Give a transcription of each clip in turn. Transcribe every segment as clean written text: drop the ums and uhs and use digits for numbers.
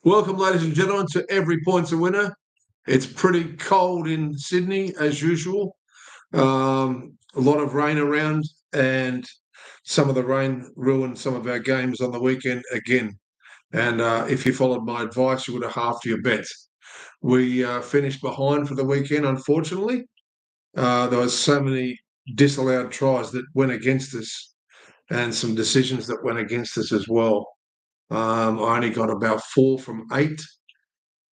Welcome, ladies and gentlemen, to Every Point's a Winner. It's pretty cold in Sydney, as usual. A lot of rain around, and some of the rain ruined some of our games on the weekend again. And if you followed my advice, you would have halved your bet. We finished behind for the weekend, unfortunately. There was so many disallowed tries that went against us and some decisions that went against us as well. I only got about 4 from 8.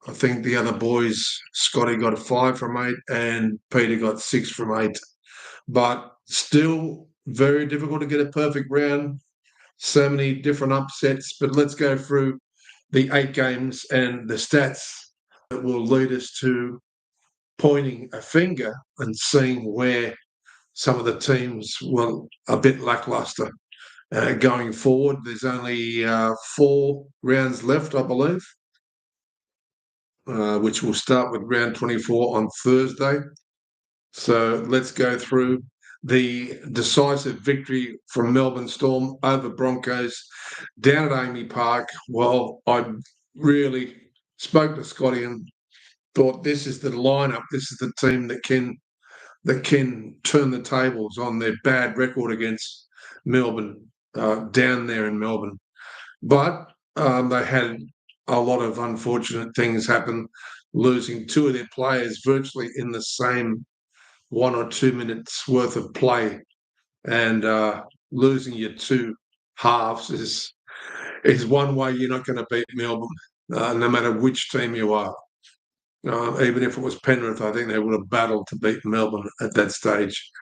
I think the other boys, Scotty got 5 from 8 and Peter got 6 from 8. But still very difficult to get a perfect round. So many different upsets. But let's go through the 8 games and the stats that will lead us to pointing a finger and seeing where some of the teams were a bit lackluster. Going forward, there's only 4 rounds left, I believe. Which will start with round 24 on Thursday. So let's go through the decisive victory from Melbourne Storm over Broncos down at Amy Park. Well, I really spoke to Scotty and thought this is the lineup. This is the team that can turn the tables on their bad record against Melbourne down there in Melbourne. But they had a lot of unfortunate things happen, losing 2 of their players virtually in the same 1 or 2 minutes worth of play, and losing your 2 halves is one way you're not going to beat Melbourne, no matter which team you are. Even if it was Penrith, I think they would have battled to beat Melbourne at that stage.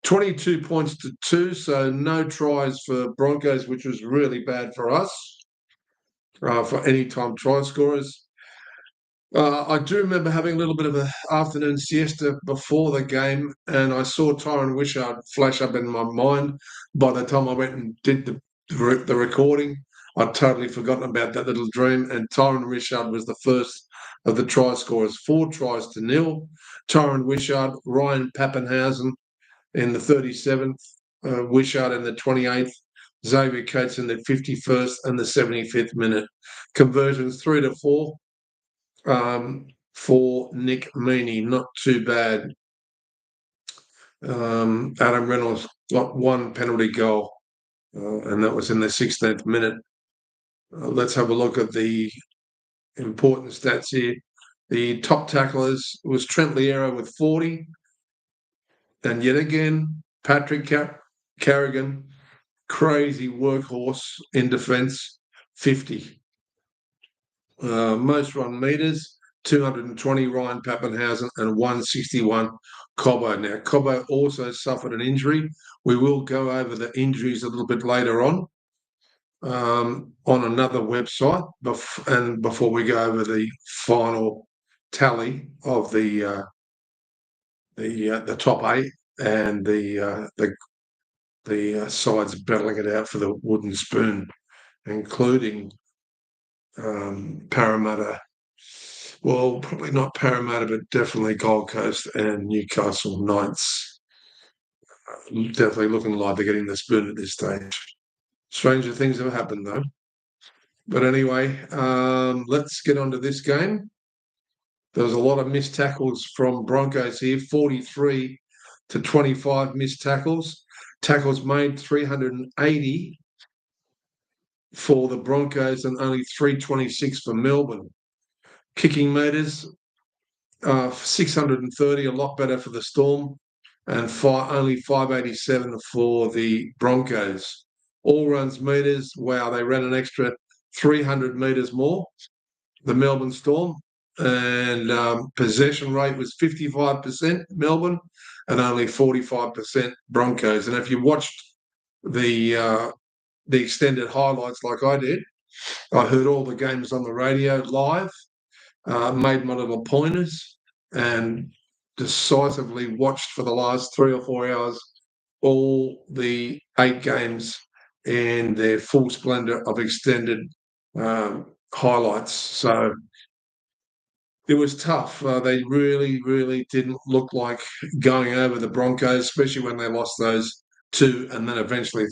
22 points to 2, so no tries for Broncos, which was really bad for us. For any-time try scorers. I do remember having a little bit of an afternoon siesta before the game, and I saw Tyron Wishart flash up in my mind. By the time I went and did the recording, I'd totally forgotten about that little dream, and Tyron Wishart was the first of the try scorers, 4 tries to 0. Tyron Wishart, Ryan Pappenhausen in the 37th, Wishart in the 28th, Xavier Coates in the 51st and the 75th minute. Conversions 3 to 4 for Nick Meaney. Not too bad. Adam Reynolds got 1 penalty goal, and that was in the 16th minute. Let's have a look at the important stats here. The top tacklers was Trent Liero with 40. And yet again, Patrick Carrigan, crazy workhorse in defence, 50. Most run metres, 220 Ryan Pappenhausen and 161 Cobbo. Now, Cobbo also suffered an injury. We will go over the injuries a little bit later on another website, and before we go over the final tally of the top 8 and the sides battling it out for the wooden spoon, including Parramatta. Well, probably not Parramatta, but definitely Gold Coast and Newcastle Knights. Definitely looking like they're getting the spoon at this stage. Stranger things have happened, though. But anyway, let's get on to this game. There was a lot of missed tackles from Broncos here, 43 to 25 missed tackles. Tackles made 380 for the Broncos and only 326 for Melbourne. Kicking metres, 630, a lot better for the Storm, and only 587 for the Broncos. All runs metres, wow, they ran an extra 300 metres more, the Melbourne Storm, and possession rate was 55% Melbourne and only 45% Broncos. And if you watched the extended highlights like I did, I heard all the games on the radio live, made my little pointers, and decisively watched for the last 3 or 4 hours all the 8 games in their full splendour of extended highlights. So it was tough. They really, really didn't look like going over the Broncos, especially when they lost those 2 and then eventually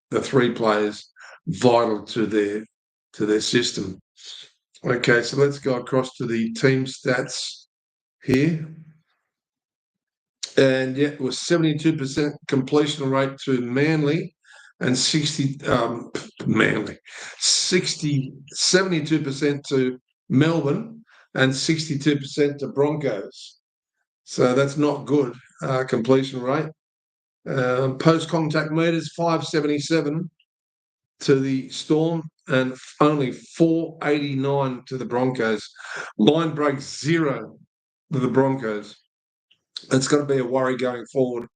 the 3 players vital to their system. Okay, so let's go across to the team stats here. And yeah, it was 72% completion rate to Manly and 72% to Melbourne and 62% to Broncos. So that's not good completion rate. Post-contact meters, 577 to the Storm and only 489 to the Broncos. Line break 0 to the Broncos. It's going to be a worry going forward.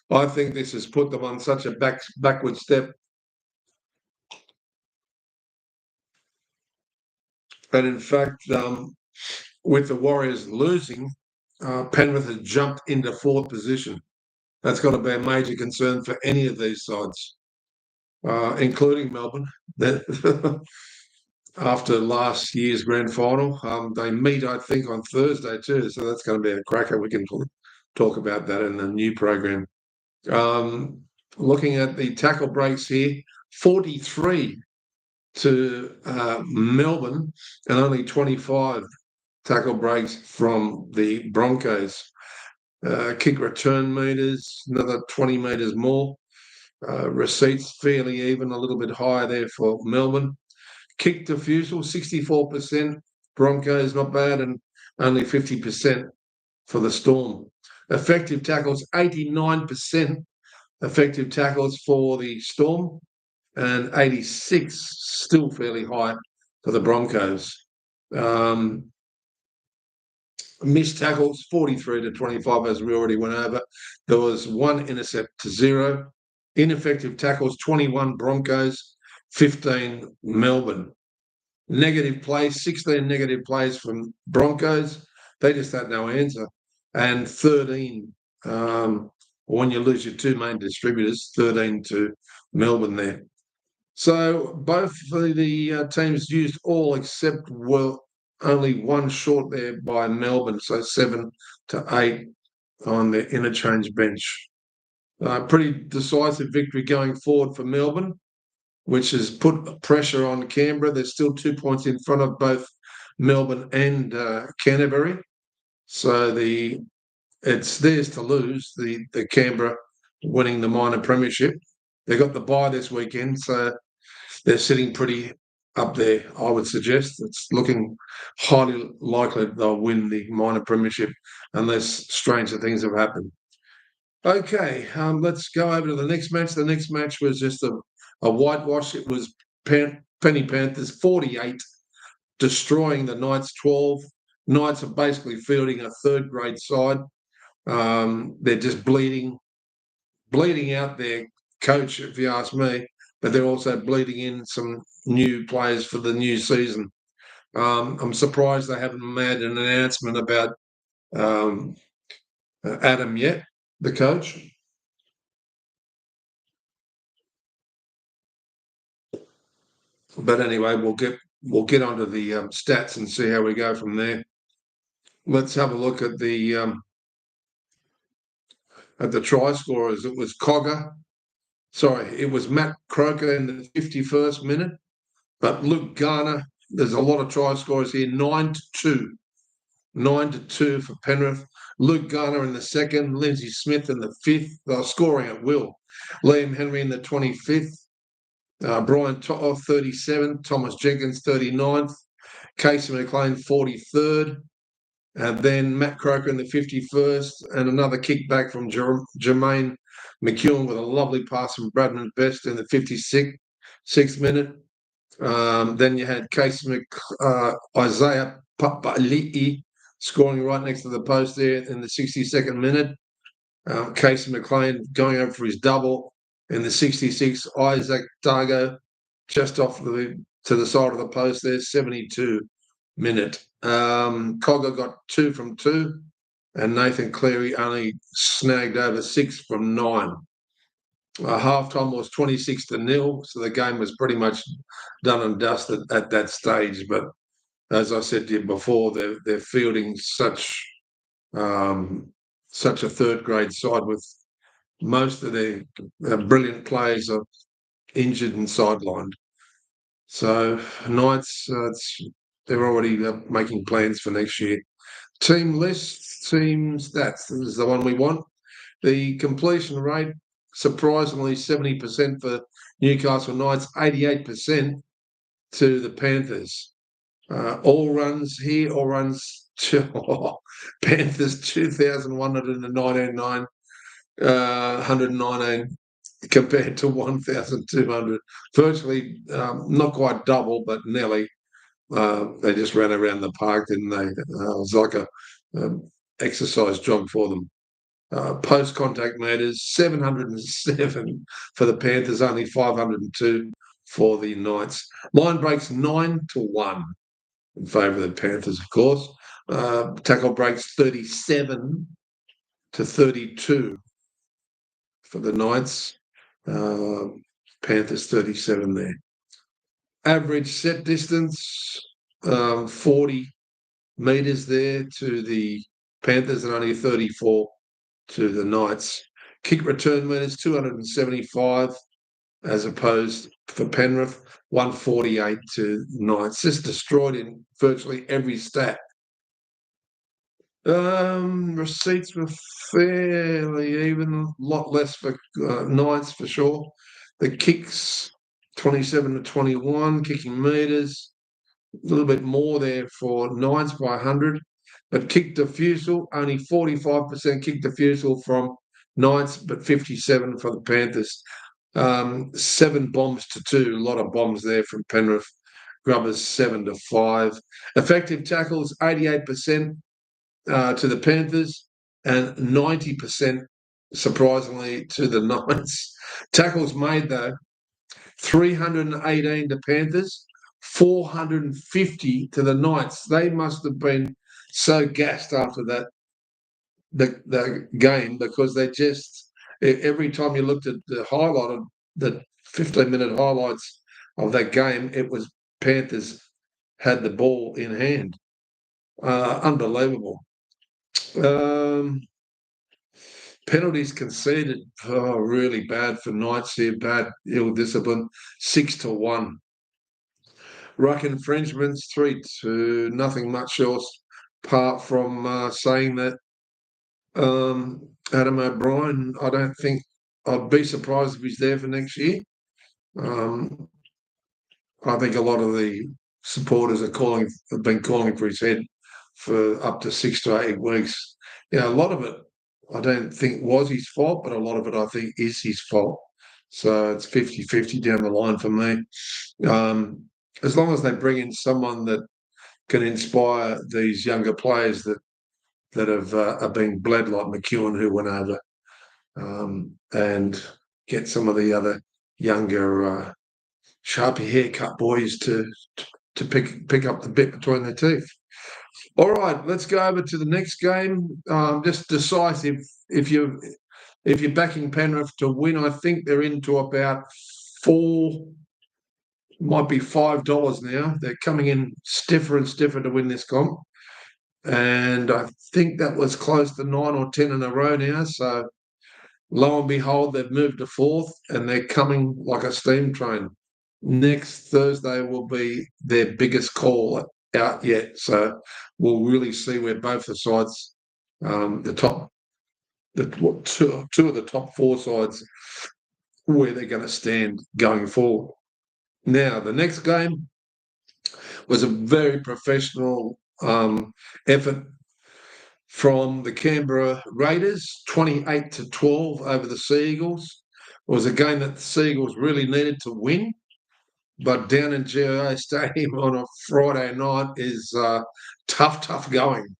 I think this has put them on such a backward step. And in fact, with the Warriors losing, Penrith has jumped into 4th position. That's got to be a major concern for any of these sides, including Melbourne. After last year's grand final, they meet, I think, on Thursday too. So that's going to be a cracker. We can talk about that in the new program. Looking at the tackle breaks here, 43 to Melbourne and only 25 tackle breaks from the Broncos. Kick return meters, another 20 meters more. Receipts fairly even, a little bit higher there for Melbourne. Kick defusal, 64%. Broncos, not bad, and only 50% for the Storm. Effective tackles, 89% effective tackles for the Storm and 86, still fairly high for the Broncos. Missed tackles, 43 to 25, as we already went over. There was 1 intercept to 0. Ineffective tackles, 21 Broncos, 15 Melbourne. Negative plays, 16 negative plays from Broncos. They just had no answer. And 13, when you lose your 2 main distributors, 13 to Melbourne there. So both of the teams used all except only 1 short there by Melbourne, so 7 to 8 on the interchange bench. Pretty decisive victory going forward for Melbourne, which has put pressure on Canberra. They're still 2 points in front of both Melbourne and Canterbury. So it's theirs to lose, the Canberra winning the minor premiership. They got the bye this weekend, so they're sitting pretty up there, I would suggest. It's looking highly likely they'll win the minor premiership unless stranger things have happened. Okay, let's go over to the next match. The next match was just a whitewash. It was Penny Panthers 48, destroying the Knights 12. Knights are basically fielding a 3rd-grade side. They're just bleeding out their coach, if you ask me, but they're also bleeding in some new players for the new season. I'm surprised they haven't made an announcement about Adam yet, the coach. But anyway, we'll get onto the stats and see how we go from there. Let's have a look at the try scorers. It was it was Matt Croker in the 51st minute, but Luke Garner, there's a lot of try scorers here, 9-2. 9-2 for Penrith. Luke Garner in the 2nd, Lindsay Smith in the 5th. They're scoring at will. Liam Henry in the 25th. Brian To'o, 37th. Thomas Jenkins, 39th. Casey McLean, 43rd. And then Matt Croker in the 51st. And another kickback from Jermaine McEwen with a lovely pass from Bradman Best in the 56th minute. Then you had Isaiah Papali'i scoring right next to the post there in the 62nd minute. Casey McLean going over for his double in the 66th. Isaac Dargo just off to the side of the post there, 72 minute. Cogger got 2 from 2, and Nathan Cleary only snagged over 6 from 9. Halftime was 26-0, so the game was pretty much done and dusted at that stage. But as I said to you before, they're fielding such a 3rd-grade side with most of their brilliant players are injured and sidelined. So Knights, they're already making plans for next year. Team lists, team stats. This is the one we want. The completion rate, surprisingly, 70% for Newcastle Knights, 88% to the Panthers. All runs here, all runs to Panthers 2,199, 119 compared to 1,200. Virtually not quite double, but nearly. They just ran around the park, didn't they? It was like a exercise jog for them. Post-contact meters, 707 for the Panthers, only 502 for the Knights. Line breaks 9-1 in favour of the Panthers, of course. Tackle breaks 37-32 for the Knights. Panthers 37 there. Average set distance, 40 metres there to the Panthers and only 34 to the Knights. Kick return metres, 275 as opposed for Penrith, 148 to Knights. Just destroyed in virtually every stat. Receipts were fairly even, a lot less for Knights for sure. The kicks, 27-21, kicking metres, a little bit more there for Knights by 100. But kick defusal, only 45% kick defusal from Knights, but 57 for the Panthers. 7 bombs to 2, a lot of bombs there from Penrith. Grubbers 7-5. Effective tackles, 88% to the Panthers and 90%, surprisingly, to the Knights. Tackles made, though, 318 to Panthers, 450 to the Knights. They must have been so gassed after that the game, because they just, every time you looked at the highlight of the 15-minute highlights of that game, it was Panthers had the ball in hand. Unbelievable. Penalties conceded, really bad for Knights here, bad, ill discipline, 6-1. Ruck infringements, 3-2, nothing much else apart from saying that Adam O'Brien, I don't think, I'd be surprised if he's there for next year. I think a lot of the supporters have been calling for his head for up to 6 to 8 weeks. A lot of it I don't think was his fault, but a lot of it I think is his fault. So it's 50-50 down the line for me. As long as they bring in someone that can inspire these younger players that are being bled like McEwen, who went over, and get some of the other younger, sharpy haircut boys to pick up the bit between their teeth. All right, let's go over to the next game. Just decisive. If you're backing Penrith to win, I think they're into about might be $5 now. They're coming in stiffer and stiffer to win this comp. And I think that was close to 9 or 10 in a row now. So lo and behold, they've moved to 4th and they're coming like a steam train. Next Thursday will be their biggest call out yet. So we'll really see where both the sides, two of the top 4 sides, where they're going to stand going forward. Now, the next game was a very professional effort from the Canberra Raiders, 28-12 over the Sea Eagles. It was a game that the Sea Eagles really needed to win, but down in GIO Stadium on a Friday night is tough going.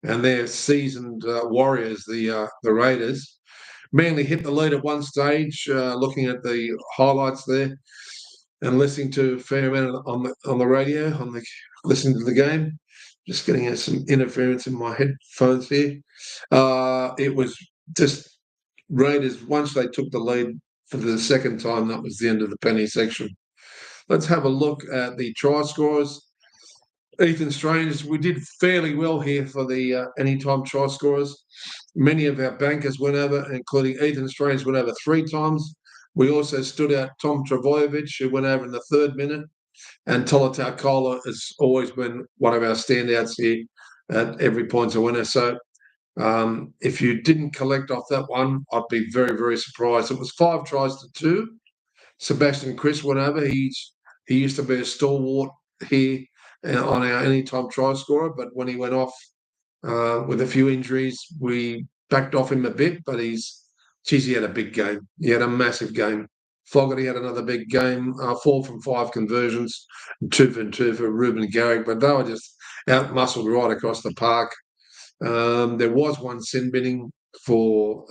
And they're seasoned warriors, the Raiders. Manly hit the lead at one stage, looking at the highlights there and listening to a fair amount on the radio, listening to the game. Just getting some interference in my headphones here. It was just Raiders, once they took the lead for the second time, that was the end of the penny section. Let's have a look at the try scorers. Ethan Strange, we did fairly well here for the anytime try scorers. Many of our bankers went over, including Ethan Strange, went over 3 times. We also stood out Tom Travojevic, who went over in the 3rd minute. And Tolutaukola has always been one of our standouts here at every point's a winner. So if you didn't collect off that one, I'd be very, very surprised. It was 5 tries to 2. Sebastian Chris went over. He used to be a stalwart here on our anytime try scorer, but when he went off with a few injuries, we backed off him a bit. But he had a big game. He had a massive game. Fogarty had another big game, 4 from 5 conversions, 2 from 2 for Ruben Garrick, but they were just out muscled right across the park. There was one sin binning for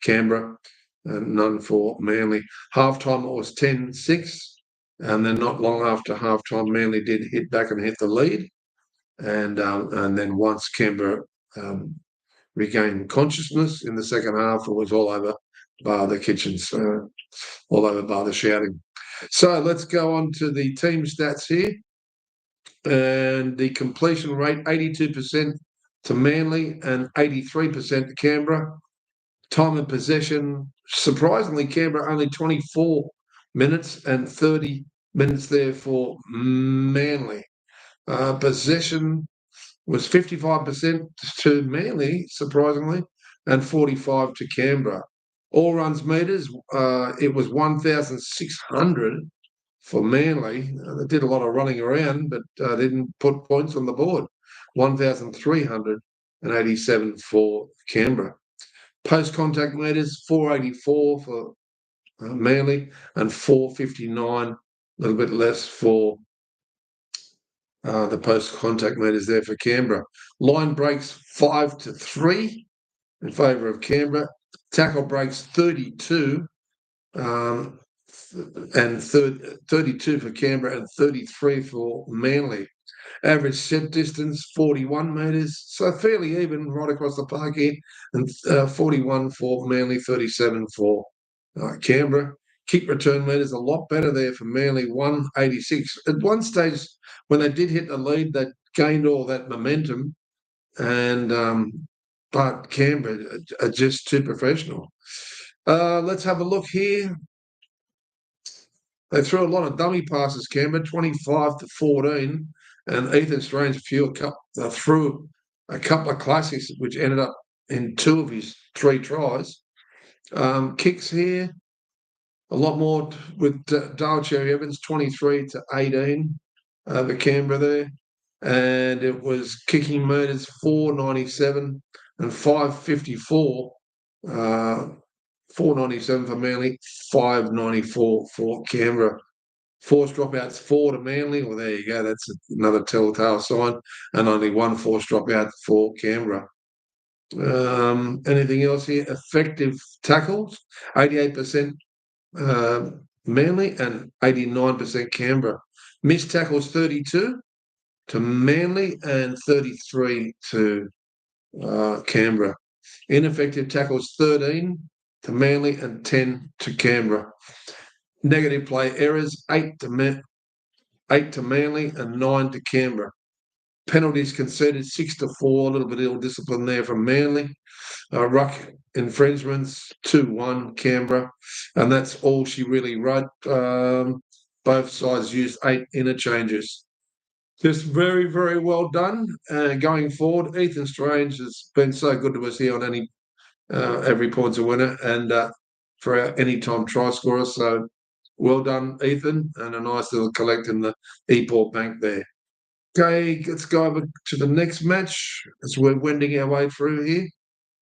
Canberra, and none for Manly. Half-time it was 10-6, and then not long after half-time, Manly did hit back and hit the lead. And then once Canberra regained consciousness in the second half, it was all over bar the kitchens, all over bar the shouting. So let's go on to the team stats here. And the completion rate, 82% to Manly and 83% to Canberra. Time of possession, surprisingly, Canberra only 24 minutes and 30 minutes there for Manly. Possession was 55% to Manly, surprisingly, and 45 to Canberra. All runs meters, it was 1,600 for Manly. They did a lot of running around, but didn't put points on the board. 1,387 for Canberra. Post-contact meters, 484 for Manly and 459, a little bit less for the post-contact meters there for Canberra. Line breaks 5-3 in favour of Canberra. Tackle breaks 32 and 32 for Canberra and 33 for Manly. Average set distance 41 metres, so fairly even right across the park here, and 41 for Manly, 37 for Canberra. Kick return metres a lot better there for Manly, 186. At one stage, when they did hit the lead, they gained all that momentum, and but Canberra are just too professional. Let's have a look here. They threw a lot of dummy passes, Canberra, 25-14, and Ethan Strange threw a couple of classics, which ended up in 2 of his 3 tries. Kicks here, a lot more with Dale Cherry Evans, 23-18 for Canberra there. And it was kicking meters 497 and 554. 497 for Manly, 594 for Canberra. Forced dropouts 4 to Manly. Well, there you go. That's another telltale sign. And only 1 forced dropout for Canberra. Anything else here? Effective tackles, 88% Manly and 89% Canberra. Missed tackles 32 to Manly and 33 to Canberra. Ineffective tackles 13 to Manly and 10 to Canberra. Negative play errors 8 to Manly and 9 to Canberra. Penalties conceded 6-4, a little bit ill discipline there from Manly. Ruck infringements 2-1 Canberra, and that's all she really wrote. Both sides used 8 interchanges. Just very, very well done. Going forward, Ethan Strange has been so good to us here on every point's a winner, and for our anytime try scorer. So well done, Ethan, and a nice little collect in the Epaw bank there. Okay, let's go over to the next match as we're wending our way through here.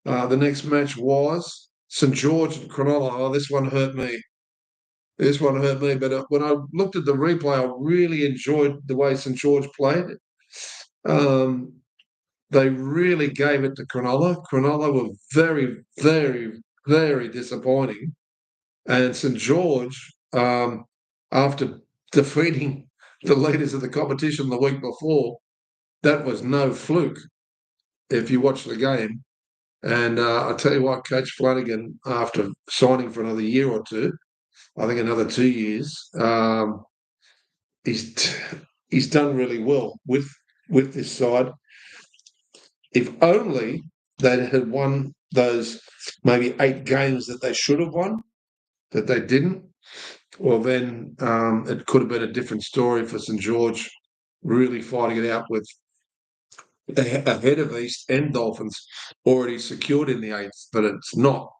The next match was St George and Cronulla. Oh, this one hurt me. But when I looked at the replay, I really enjoyed the way St George played. They really gave it to Cronulla. Cronulla were very, very, very disappointing. And St George, after defeating the leaders of the competition the week before, that was no fluke if you watch the game. And I'll tell you what, Coach Flanagan, after signing for another year or two, I think another 2 years, he's done really well with this side. If only they had won those maybe 8 games that they should have won, that they didn't. well, then it could have been a different story for St George, really fighting it out with ahead of East and Dolphins already secured in the eighth, but it's not.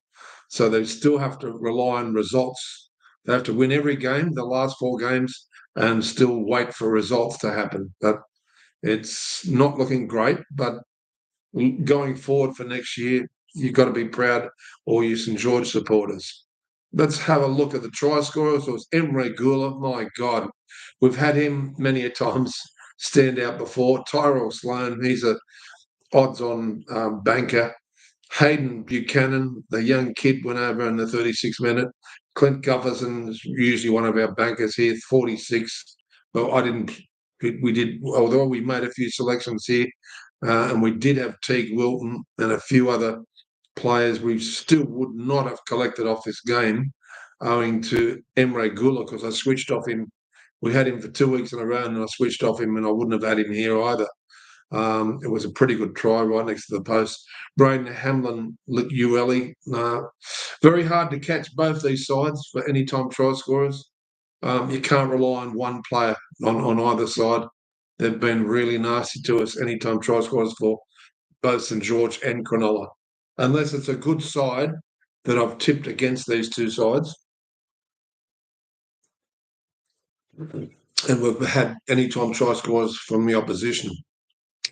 So they still have to rely on results. They have to win every game, the last 4 games, and still wait for results to happen. But it's not looking great. But going forward for next year, you've got to be proud, all you St George supporters. Let's have a look at the try scorers. It was Emre Gula. My God, we've had him many a times stand out before. Tyrell Sloan, he's a odds-on banker. Hayden Buchanan, the young kid, went over in the 36th minute. Clint Gufferson is usually one of our bankers here, 46. Well, I didn't. We did, although we made a few selections here, and we did have Teague Wilton and a few other players. We still would not have collected off this game, owing to Emre Gula, because I switched off him. We had him for 2 weeks in a row, and I switched off him, and I wouldn't have had him here either. It was a pretty good try right next to the post. Braden Hamlin, Ueli. Very hard to catch both these sides for any-time try scorers. You can't rely on one player on either side. They've been really nasty to us anytime try scorers for both St George and Cronulla. Unless it's a good side that I've tipped against these two sides. And we've had anytime try scorers from the opposition.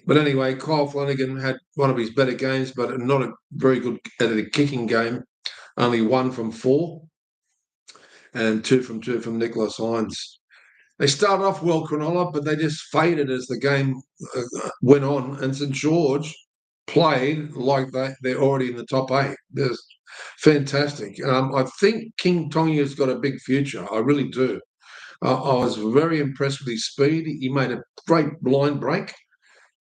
But anyway, Kyle Flanagan had one of his better games, but not a very good at a kicking game. Only 1 from 4 and 2 from 2 from Nicholas Hines. They started off well, Cronulla, but they just faded as the game went on. And St George played like they're already in the top 8. They're fantastic. I think King Tonga's got a big future. I really do. I was very impressed with his speed. He made a great blind break,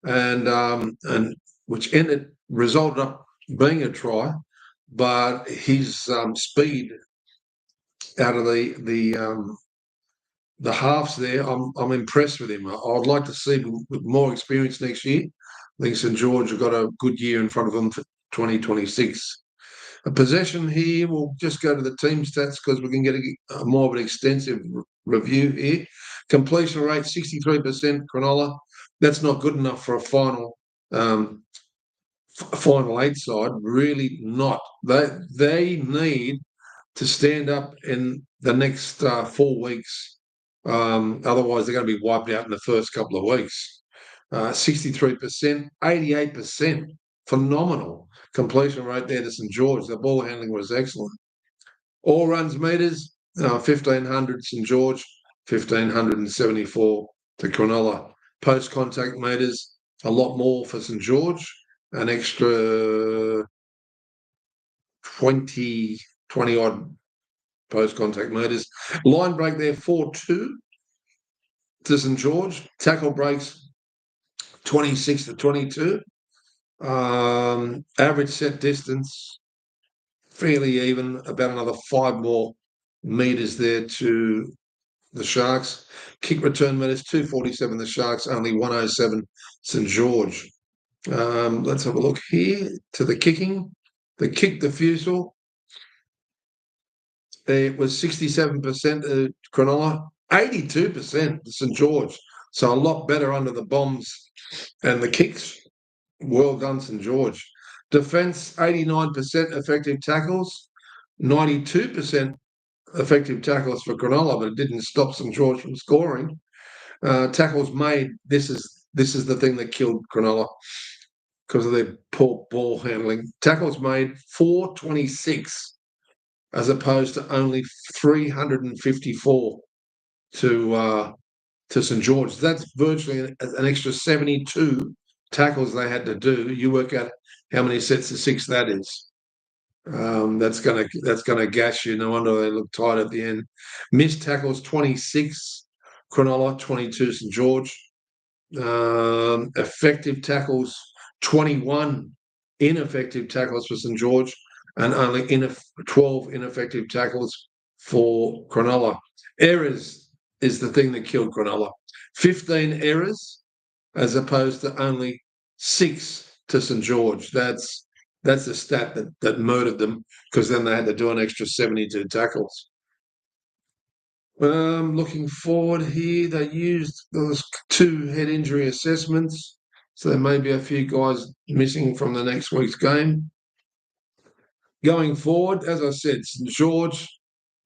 and which resulted up being a try, but his speed out of the halves there, I'm impressed with him. I'd like to see him with more experience next year. I think St George have got a good year in front of them for 2026. A possession here, we'll just go to the team stats because we can get more of an extensive review here. Completion rate, 63%, Cronulla. That's not good enough for a final 8 side. Really not. They need to stand up in the next 4 weeks. Otherwise, they're going to be wiped out in the first couple of weeks. 63%, 88%. Phenomenal completion rate there to St George. The ball handling was excellent. All runs meters, 1,500 St George, 1,574 to Cronulla. Post contact meters, a lot more for St George, an extra 20 odd post contact meters. Line break there, 4-2 to St George. Tackle breaks, 26 to 22. Average set distance, fairly even, about another 5 more meters there to the Sharks. Kick return meters, 247 the Sharks, only 107 St George. Let's have a look here to the kicking. The kick defusal, it was 67% to Cronulla, 82% to St George. So a lot better under the bombs and the kicks. Well done, St George. Defence, 89% effective tackles, 92% effective tackles for Cronulla, but it didn't stop St George from scoring. Tackles made, this is the thing that killed Cronulla because of their poor ball handling. Tackles made, 426 as opposed to only 354 to St George. That's virtually an extra 72 tackles they had to do. You work out how many sets of 6 that is. That's gonna gas you. No wonder they look tight at the end. Missed tackles, 26 Cronulla, 22 St George. Effective tackles, 21 ineffective tackles for St George, and only 12 ineffective tackles for Cronulla. Errors is the thing that killed Cronulla. 15 errors as opposed to only 6 to St George. That's the stat that murdered them, because then they had to do an extra 72 tackles. Looking forward here, there was 2 head injury assessments, so there may be a few guys missing from the next week's game. Going forward, as I said, St George,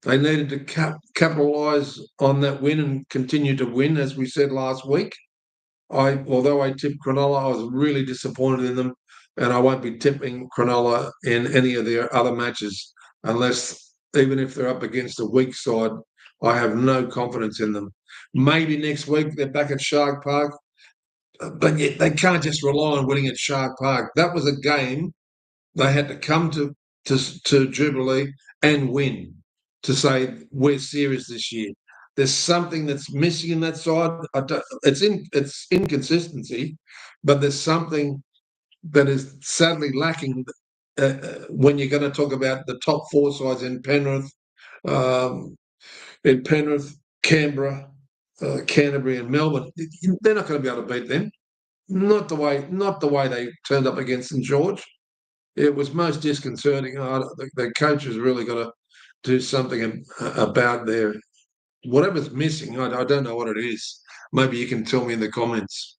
they needed to capitalise on that win and continue to win, as we said last week. Although I tipped Cronulla, I was really disappointed in them, and I won't be tipping Cronulla in any of their other matches unless, even if they're up against a weak side, I have no confidence in them. Maybe next week they're back at Shark Park, but yet they can't just rely on winning at Shark Park. That was a game they had to come to Jubilee and win to say we're serious this year. There's something that's missing in that side. It's inconsistency, but there's something that is sadly lacking when you're going to talk about the top 4 sides um, in Penrith, Canberra, Canterbury, and Melbourne. They're not going to be able to beat them. Not the way they turned up against St George. It was most disconcerting. The coach has really got to do something about their whatever's missing. I don't know what it is. Maybe you can tell me in the comments.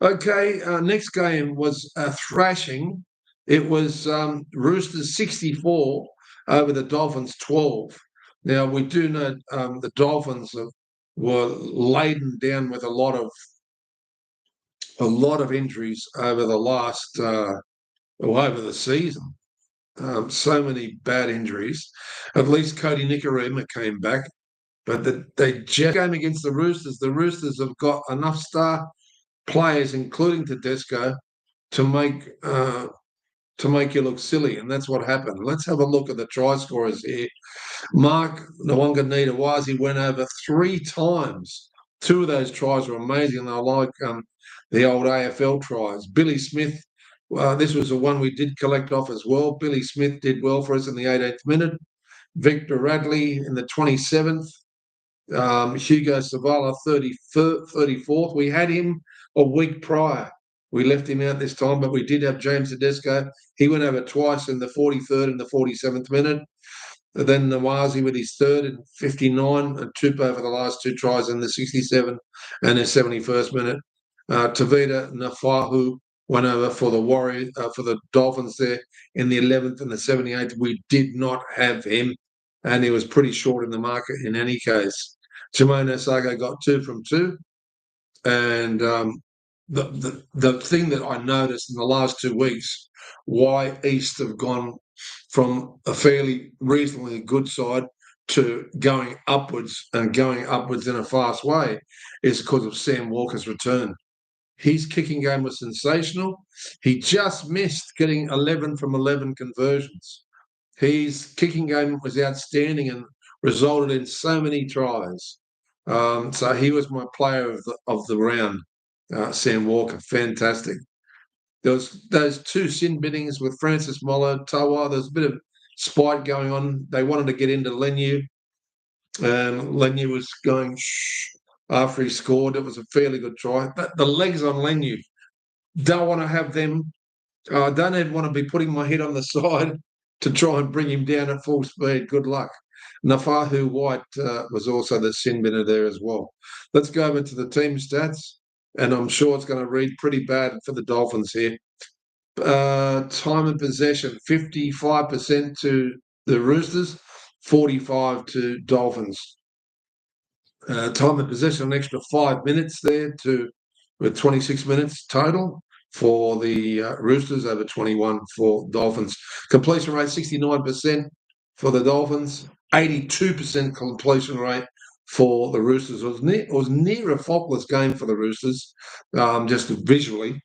Okay, next game was a thrashing. It was Roosters 64 over the Dolphins 12. Now we do know the Dolphins were laden down with a lot of injuries over the last over the season. So many bad injuries. At least Cody Nikorima came back, but the jet game against the Roosters have got enough star players, including Tedesco, to make you look silly, and that's what happened. Let's have a look at the try scorers here. Mark Nawaqanita went over 3 times. 2 of those tries were amazing. They're like the old AFL tries. Billy Smith, this was the one we did collect off as well. Billy Smith did well for us in the 18th minute. Victor Radley in the 27th. Hugo Savala, 34th. We had him a week prior. We left him out this time, but we did have James Tedesco. He went over twice in the 43rd and the 47th minute. Then Nawazi with his 3rd and 59, and Tupou for the last 2 tries in the 67 and the 71st minute. Tavita Nafahu went over for the Dolphins there in the 11th and the 78th. We did not have him, and he was pretty short in the market in any case. Timone Osago got 2 from 2. And the thing that I noticed in the last 2 weeks, why East have gone from a fairly reasonably good side to going upwards in a fast way, is because of Sam Walker's return. His kicking game was sensational. He just missed getting 11 from 11 conversions. His kicking game was outstanding and resulted in so many tries. So he was my player of the round, Sam Walker. Fantastic. There was those 2 sin biddings with Francis Moller, Tawa. There was a bit of spite going on. They wanted to get into Leniu, and Leniu was going shh after he scored. It was a fairly good try. But the legs on Leniu, don't want to have them. I don't even want to be putting my head on the side to try and bring him down at full speed. Good luck. Nafahu White was also the sin bidder there as well. Let's go over to the team stats, and I'm sure it's going to read pretty bad for the Dolphins here. Time of possession, 55% to the Roosters, 45% to Dolphins. Time of possession, an extra 5 minutes there with 26 minutes total for the Roosters, over 21 for Dolphins. Completion rate, 69% for the Dolphins, 82% completion rate for the Roosters. It was near a faultless game for the Roosters, just visually.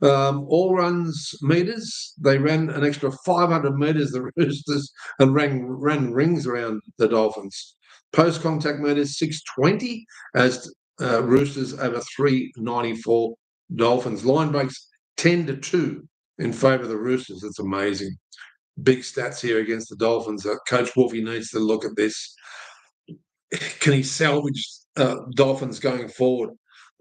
All runs meters, they ran an extra 500 meters, the Roosters, and ran rings around the Dolphins. Post contact meters 620 as Roosters over 394 Dolphins. Line breaks 10-2 in favour of the Roosters. It's amazing. Big stats here against the Dolphins. Coach Wolfie needs to look at this. Can he salvage Dolphins going forward?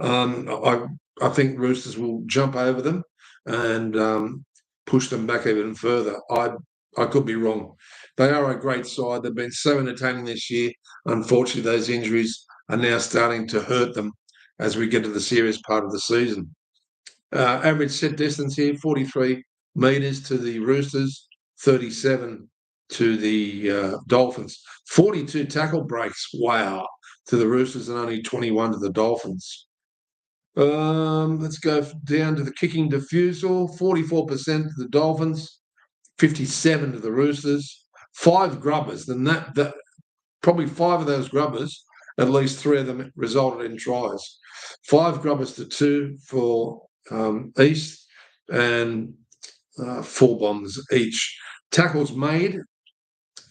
I think Roosters will jump over them and push them back even further. I could be wrong. They are a great side. They've been so entertaining this year. Unfortunately, those injuries are now starting to hurt them as we get to the serious part of the season. Average set distance here, 43 metres to the Roosters, 37 to the Dolphins. 42 tackle breaks, wow, to the Roosters and only 21 to the Dolphins. Let's go down to the kicking defusal, 44% to the Dolphins, 57 to the Roosters. 5 grubbers, and that probably 5 of those grubbers, at least 3 of them resulted in tries. 5 grubbers to 2 for East, and 4 bombs each. Tackles made,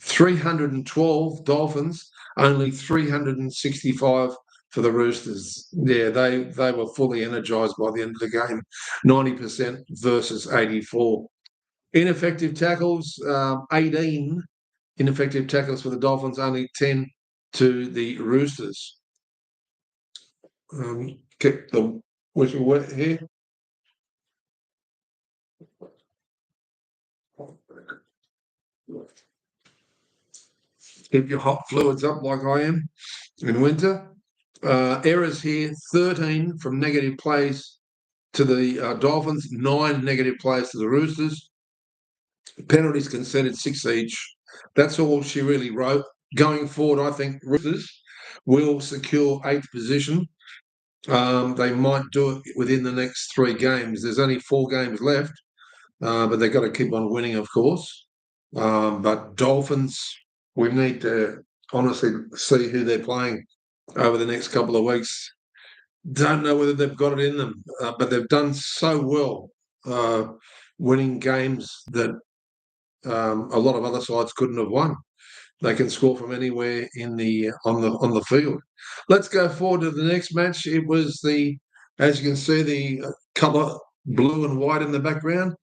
312 Dolphins, only 365 for the Roosters. Yeah, they were fully energised by the end of the game, 90% versus 84. Ineffective tackles, 18 ineffective tackles for the Dolphins, only 10 to the Roosters. Keep the whistle wet here. Keep your hot fluids up like I am in winter. Errors here, 13 from negative plays to the Dolphins, 9 negative plays to the Roosters. Penalties conceded, 6 each. That's all she really wrote. Going forward, I think Roosters will secure 8th position. They might do it within the next 3 games. There's only 4 games left, but they've got to keep on winning, of course. But Dolphins, we need to honestly see who they're playing over the next couple of weeks. Don't know whether they've got it in them, but they've done so well winning games that a lot of other sides couldn't have won. They can score from anywhere in the on the field. Let's go forward to the next match. It was as you can see, the colour blue and white in the background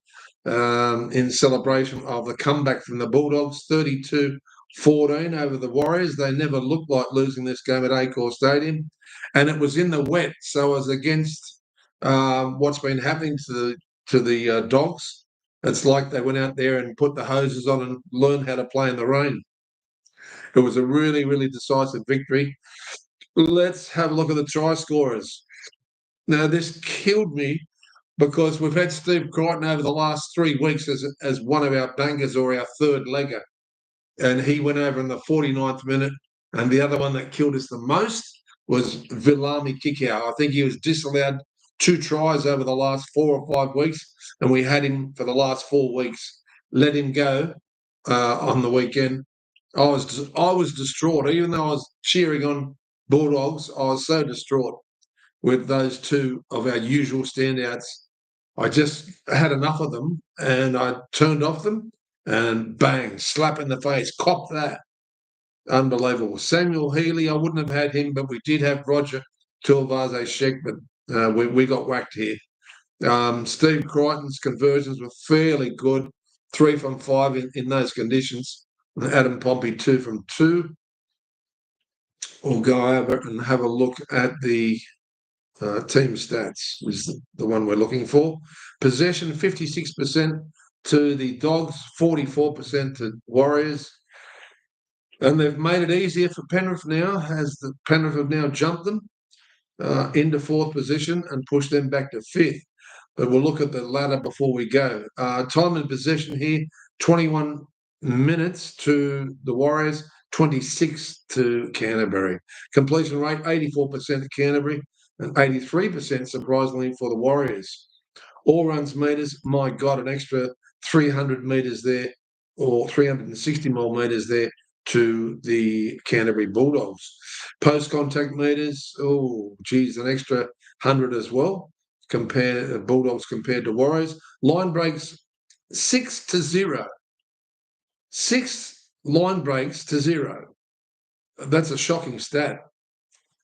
in celebration of the comeback from the Bulldogs, 32-14 over the Warriors. They never looked like losing this game at Epaw Stadium, and it was in the wet, so it was against what's been happening to the Dogs. It's like they went out there and put the hoses on and learned how to play in the rain. It was a really, really decisive victory. Let's have a look at the try scorers. Now, this killed me because we've had Steve Crichton over the last 3 weeks as one of our bangers or our third legger. And he went over in the 49th minute. And the other one that killed us the most was Viliami Kikau. I think he was disallowed 2 tries over the last 4 or 5 weeks, and we had him for the last 4 weeks. Let him go on the weekend. I was distraught. Even though I was cheering on Bulldogs, I was so distraught with those 2 of our usual standouts. I just had enough of them, and I turned off them, and bang, slap in the face, cop that. Unbelievable. Samuel Healy, I wouldn't have had him, but we did have Roger Tuivasa-Sheck, but we got whacked here. Steve Crichton's conversions were fairly good, 3 from 5 in those conditions. Adam Pompey, 2 from 2. We'll go over and have a look at the team stats, is the one we're looking for. Possession, 56% to the Dogs, 44% to Warriors. And they've made it easier for Penrith now, as the Penrith have now jumped them into 4th position and pushed them back to 5th. But we'll look at the ladder before we go. Time and possession here, 21 minutes to the Warriors, 26 to Canterbury. Completion rate, 84% to Canterbury and 83%, surprisingly, for the Warriors. All runs meters, my God, an extra 300 metres there, or 360 more metres there to the Canterbury Bulldogs. Post-contact metres, oh, geez, an extra 100 as well. Bulldogs compared to Warriors. Line breaks 6-0. 6 line breaks to 0. That's a shocking stat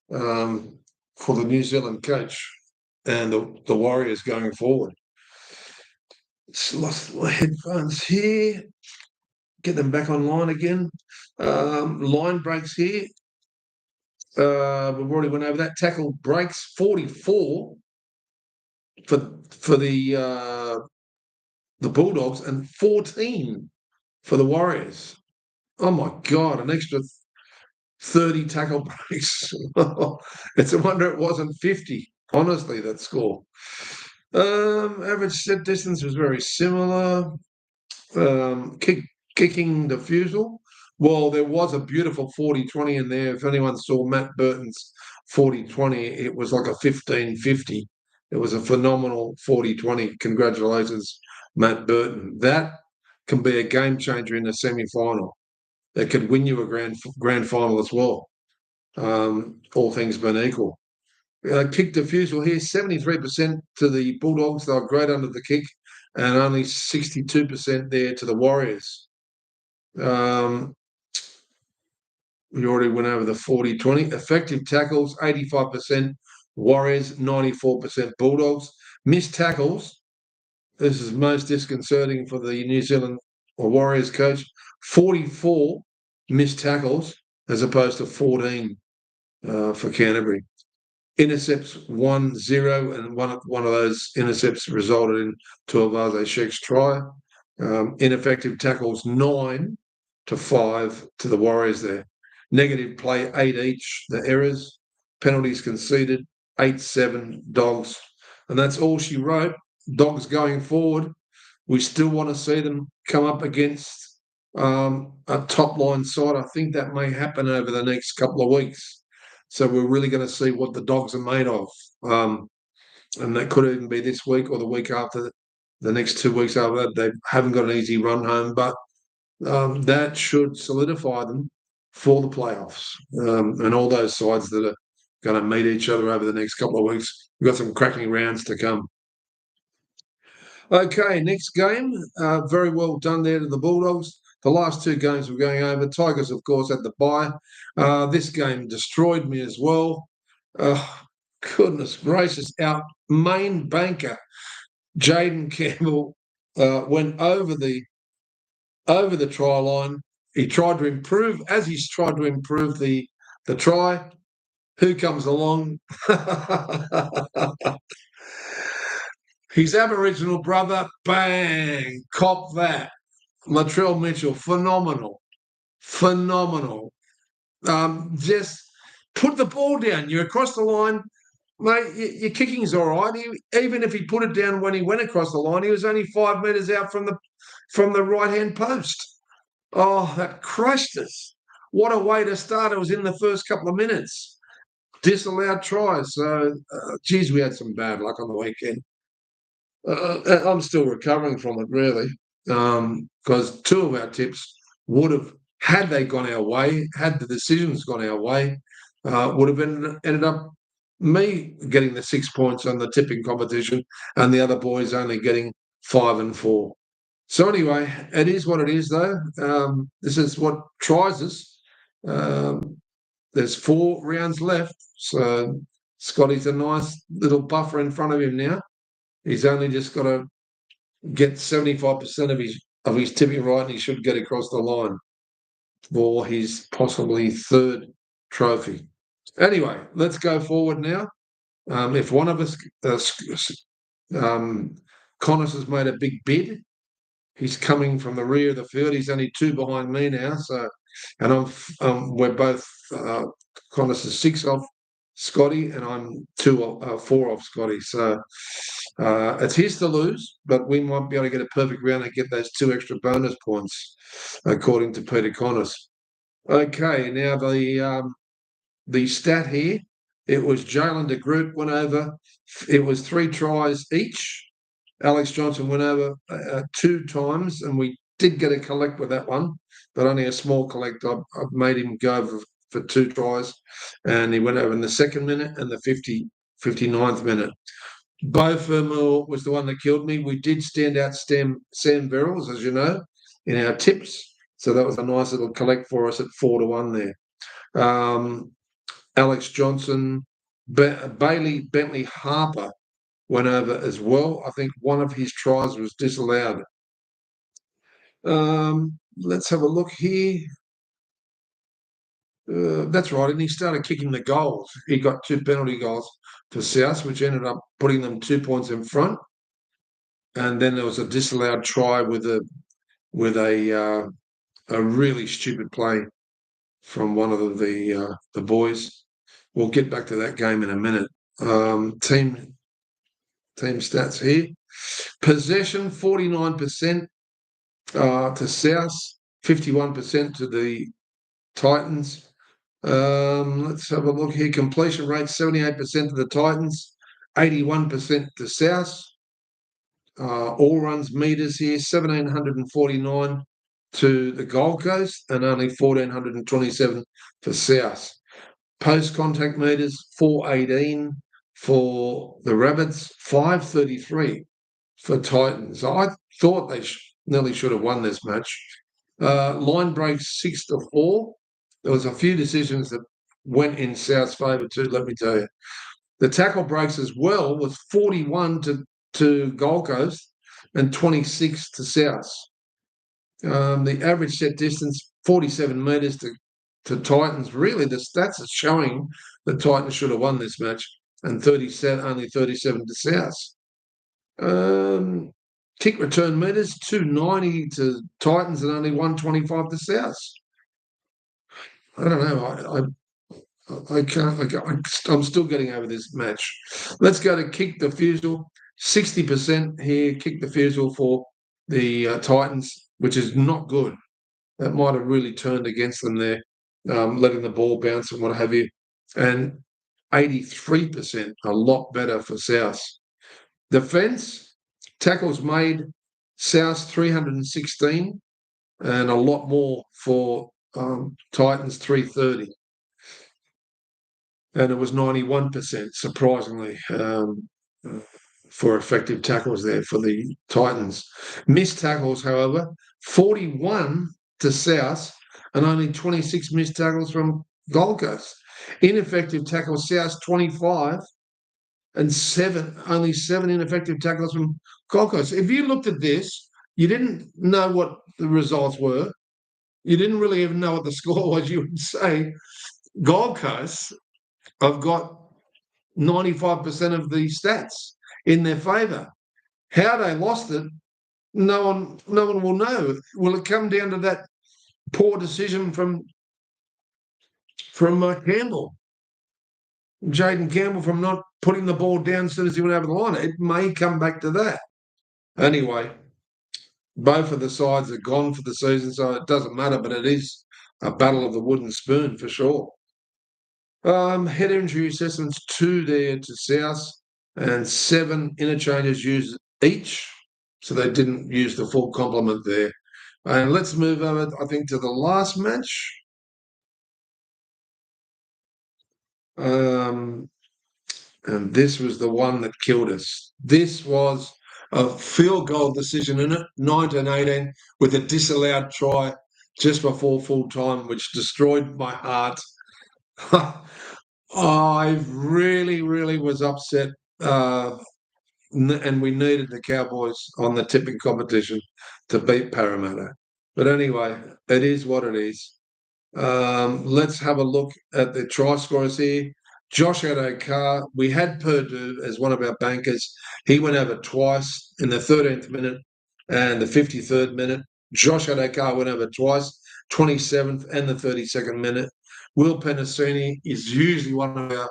for the New Zealand coach and the Warriors going forward. Just lost my headphones here. Get them back online again. Line breaks here. We've already went over that. Tackle breaks, 44 for the Bulldogs and 14 for the Warriors. Oh, my God, an extra 30 tackle breaks. It's a wonder it wasn't 50, honestly, that score. Average set distance was very similar. Kicking defusal. Well, there was a beautiful 40-20 in there. If anyone saw Matt Burton's 40-20, it was like a 15-50. It was a phenomenal 40-20. Congratulations, Matt Burton. That can be a game changer in the semi-final. It could win you a grand final as well, all things being equal. Kick defusal here, 73% to the Bulldogs. They were great under the kick, and only 62% there to the Warriors. We already went over the 40-20. Effective tackles, 85% Warriors, 94% Bulldogs. Missed tackles, this is most disconcerting for the New Zealand or Warriors coach, 44 missed tackles as opposed to 14 for Canterbury. Intercepts 1-0, and one of those intercepts resulted in Tuivasa Sheikh's try. Ineffective tackles 9-5 to the Warriors there. Negative play 8 each, the errors. Penalties conceded 8-7 Dogs. And that's all she wrote. Dogs going forward, we still want to see them come up against a top line side. I think that may happen over the next couple of weeks. So we're really going to see what the Dogs are made of. And that could even be this week or the week after, the next 2 weeks after that. They haven't got an easy run home, but that should solidify them for the playoffs. And all those sides that are going to meet each other over the next couple of weeks. We've got some cracking rounds to come. Okay, next game. Very well done there to the Bulldogs. The last 2 games we're going over. Tigers, of course, had the bye. This game destroyed me as well. Goodness gracious. Our main banker, Jaden Campbell, went over the try line. He tried to improve. As he's tried to improve the try, who comes along? His Aboriginal brother, bang, cop that. Latrell Mitchell, phenomenal. Just put the ball down. You're across the line, mate. Your kicking's all right. Even if he put it down when he went across the line, he was only 5 metres out from the right-hand post. Oh, that crushed us. What a way to start. It was in the first couple of minutes. Disallowed tries. So, geez, we had some bad luck on the weekend. I'm still recovering from it, really, because 2 of our tips would have, had they gone our way, had the decisions gone our way, would have ended up me getting the 6 points on the tipping competition and the other boys only getting 5 and 4. So anyway, it is what it is, though. This is what tries us. There's 4 rounds left, so Scotty's a nice little buffer in front of him now. He's only just got to get 75% of his tipping right, and he should get across the line for his possibly 3rd trophy. Anyway, let's go forward now. If one of us, Connors has made a big bid. He's coming from the rear of the field. He's only 2 behind me now. So, and we're both Connors is 6 off Scotty, and I'm 4 off Scotty. So it's his to lose, but we might be able to get a perfect round and get those 2 extra bonus points, according to Peter Connors. Okay, now the stat here. It was Jalen de Groot went over. It was 3 tries each. Alex Johnson went over 2 times, and we did get a collect with that one, but only a small collect. I made him go for 2 tries, and he went over in the 2nd minute and the 59th minute. Bo Fermor was the one that killed me. We did stand out Sam Verrills, as you know, in our tips, so that was a nice little collect for us at 4-1 there. Alex Johnson, Bailey Bentley Harper went over as well. I think one of his tries was disallowed. Let's have a look here. That's right, and he started kicking the goals. He got 2 penalty goals for South, which ended up putting them 2 points in front. And then there was a disallowed try with a a really stupid play from one of the boys. We'll get back to that game in a minute. Team stats here. Possession 49% to South, 51% to the Titans. Let's have a look here. Completion rate 78% to the Titans, 81% to South. All runs meters here 1,749 to the Gold Coast and only 1,427 for South. Post contact meters 418 for the Rabbits, 533 for Titans. I thought they nearly should have won this match. Line breaks 6-4. There was a few decisions that went in South's favour too, let me tell you. The tackle breaks as well was 41 to Gold Coast and 26 to South. The average set distance, 47 metres to Titans. Really, the stats are showing the Titans should have won this match, and only 37 to South. Kick return metres, 290 to Titans and only 125 to South. I don't know. I can't. I'm still getting over this match. Let's go to kick defusal. 60% here, kick defusal for the Titans, which is not good. That might have really turned against them there, letting the ball bounce and what have you. And 83%, a lot better for South. Defence, tackles made, South 316, and a lot more for Titans 330. And it was 91%, surprisingly, for effective tackles there for the Titans. Missed tackles, however, 41 to South and only 26 missed tackles from Gold Coast. Ineffective tackles, South 25 and only 7 ineffective tackles from Gold Coast. If you looked at this, you didn't know what the results were. You didn't really even know what the score was. You would say Gold Coast have got 95% of the stats in their favour. How they lost it, no one will know. Will it come down to that poor decision from Campbell, Jaden Campbell, from not putting the ball down as soon as he went over the line? It may come back to that. Anyway, both of the sides are gone for the season, so it doesn't matter, but it is a battle of the wooden spoon for sure. Head injury assessments, 2 there to South and 7 interchanges used each. So they didn't use the full complement there. And let's move over, I think, to the last match. And this was the one that killed us. This was a field goal decision in it, 19-18, with a disallowed try just before full time, which destroyed my heart. I really, really was upset, and we needed the Cowboys on the tipping competition to beat Parramatta. But anyway, it is what it is. Let's have a look at the try scorers here. Josh Adokar, we had Purdue as one of our bankers. He went over twice in the 13th minute and the 53rd minute. Josh Adokar went over twice, 27th and the 32nd minute. Will Penasini is usually one of our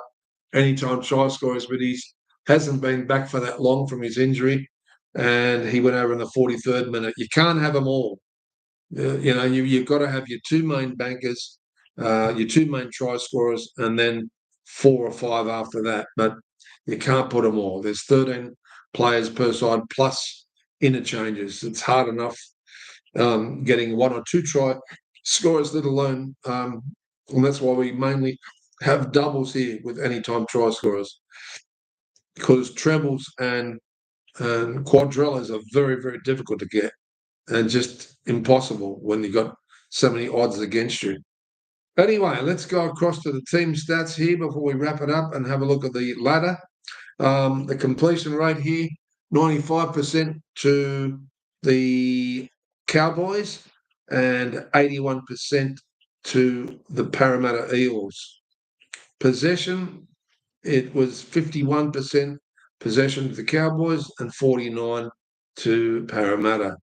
anytime try scorers, but he hasn't been back for that long from his injury, and he went over in the 43rd minute. You can't have them all. You've got to have your 2 main bankers, your 2 main try scorers, and then 4 or 5 after that. But you can't put them all. There's 13 players per side plus interchanges. It's hard enough getting 1 or 2 try scorers, let alone, and that's why we mainly have doubles here with anytime try scorers, because trebles and quadrillas are very, very difficult to get and just impossible when you've got so many odds against you. Anyway, let's go across to the team stats here before we wrap it up and have a look at the ladder. The completion rate here, 95% to the Cowboys and 81% to the Parramatta Eels. Possession, it was 51% possession to the Cowboys and 49% to Parramatta.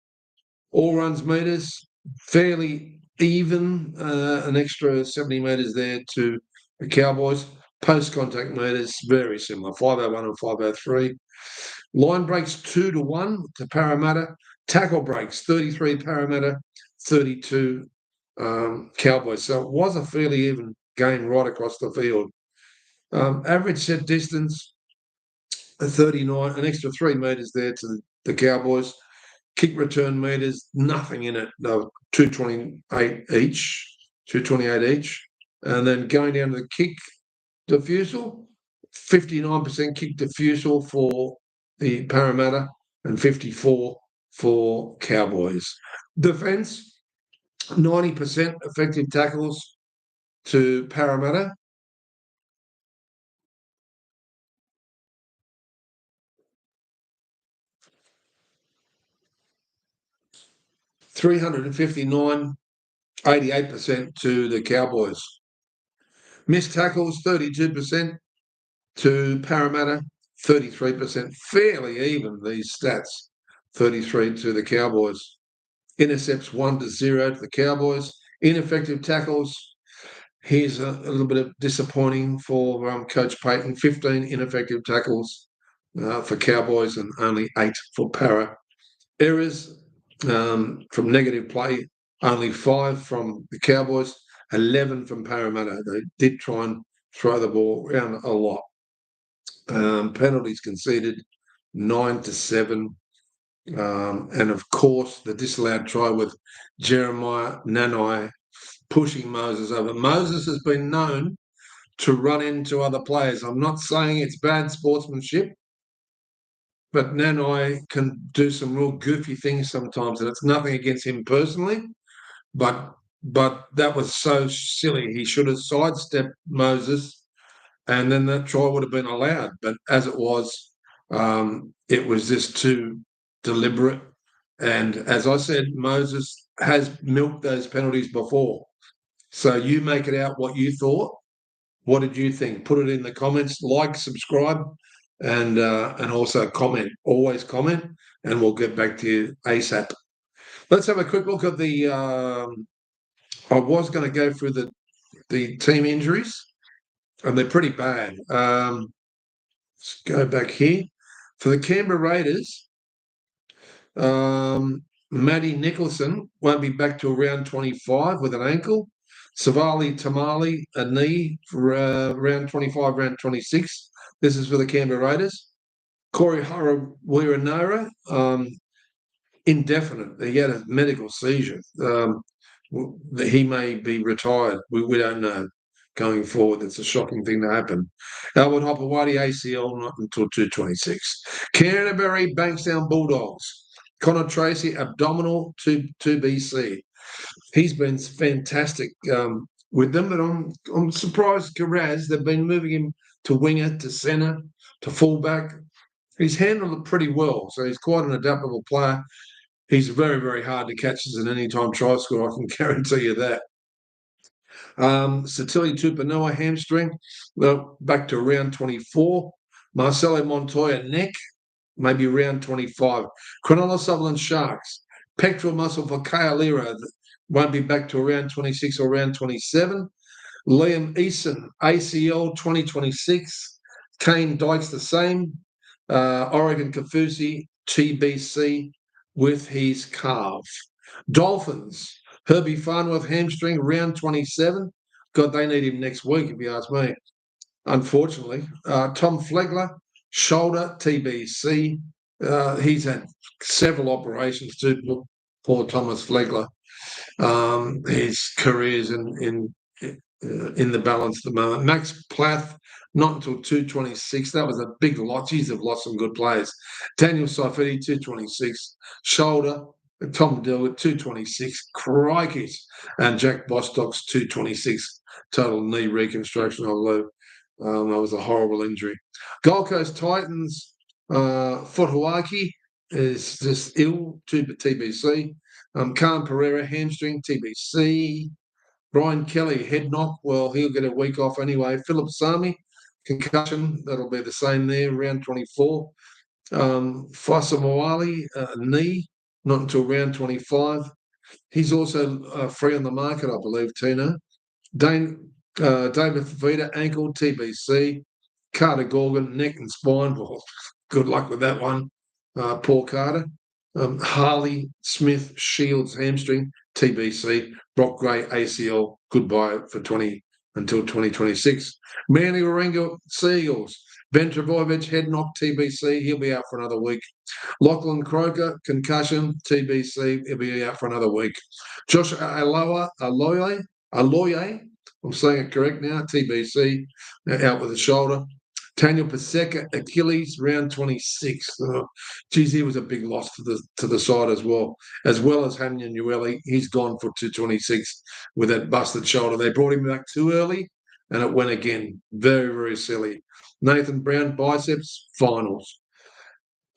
All runs meters, fairly even, an extra 70 metres there to the Cowboys. Post-contact metres, very similar, 501 and 503. Line breaks 2-1 to Parramatta. Tackle breaks 33 Parramatta, 32 Cowboys. So it was a fairly even game right across the field. Average set distance, 39, an extra 3 metres there to the Cowboys. Kick return metres, nothing in it. No, 228 each, 228 each. And then going down to the kick diffusal, 59% kick diffusal for the Parramatta and 54 for Cowboys. Defence, 90% effective tackles to Parramatta. $359, 88% to the Cowboys. Missed tackles, 32% to Parramatta, 33%. Fairly even, these stats. 33 to the Cowboys. Intercepts 1-0 to the Cowboys. Ineffective tackles. Here's a little bit of disappointing for Coach Payton. 15 ineffective tackles for Cowboys and only 8 for Para. Errors from negative play, only 5 from the Cowboys, 11 from Parramatta. They did try and throw the ball around a lot. Penalties conceded, 9-7. And of course, the disallowed try with Jeremiah Nanai pushing Moses over. Moses has been known to run into other players. I'm not saying it's bad sportsmanship, but Nanai can do some real goofy things sometimes, and it's nothing against him personally, but that was so silly. He should have sidestepped Moses, and then that try would have been allowed. But as it was just too deliberate. And as I said, Moses has milked those penalties before. So you make it out what you thought. What did you think? Put it in the comments. Like, subscribe, and also comment. Always comment, and we'll get back to you ASAP. Let's have a quick look at the. I was going to go through the team injuries, and they're pretty bad. Let's go back here for the Canberra Raiders. Matty Nicholson won't be back till round 25 with an ankle. Savali Tamali, a knee for round 25, round 26. This is for the Canberra Raiders. Corey Harawira-Naera, indefinite. He had a medical seizure. He may be retired. We don't know going forward. It's a shocking thing to happen. Albert Hopewadi, ACL, not until 226. Canterbury Bankstown Bulldogs. Connor Tracy, abdominal 2BC. He's been fantastic with them, but I'm surprised Carraz, they've been moving him to winger, to centre, to fullback. He's handled it pretty well, so he's quite an adaptable player. He's very, very hard to catch as an anytime try scorer, I can guarantee you that. Satili Tupanoa, hamstring, well, back to round 24. Marcelo Montoya, neck, maybe round 25. Cronulla Sutherland Sharks, pectoral muscle for Kaelira, won't be back to around 26 or around 27. Liam Eason, ACL 2026. Kane Dykes the same. Oregon Kafusi, TBC with his calf. Dolphins, Herbie Farnworth, hamstring, round 27. God, they need him next week, if you ask me. Unfortunately. Tom Flegler, shoulder, TBC. He's had several operations too, poor Thomas Flegler. His career's in the balance at the moment. Max Plath, not until 226. That was a big loss. Geez, they've lost some good players. Daniel Saifidi, 226. Shoulder. Tom Dillard, 226. Crikey. And Jack Bostock's 226. Total knee reconstruction, I believe. That was a horrible injury. Gold Coast Titans, Fotuaki is just ill, TBC. Khan Pereira, hamstring, TBC. Brian Kelly, head knock. Well, he'll get a week off anyway. Philip Sami, concussion. That'll be the same there, round 24. Faisa Moali, knee, not until round 25. He's also free on the market, I believe, Tino. David Fafita, ankle, TBC. Carter Gorgon, neck and spine. Well, good luck with that one, poor Carter. Harley Smith, Shields, hamstring, TBC. Brock Gray, ACL, goodbye for 20 until 2026. Manny Warringah, Seagulls. Ben Trebojevic, head knock, TBC. He'll be out for another week. Lachlan Croker, concussion, TBC. He'll be out for another week. Josh Aloye, I'm saying it correct now, TBC, out with a shoulder. Daniel Paseka, Achilles, round 26. Geez, he was a big loss to the side as well as Hanyan Ueli. He's gone for 226 with that busted shoulder. They brought him back too early, and it went again. Very, very silly. Nathan Brown, biceps, finals.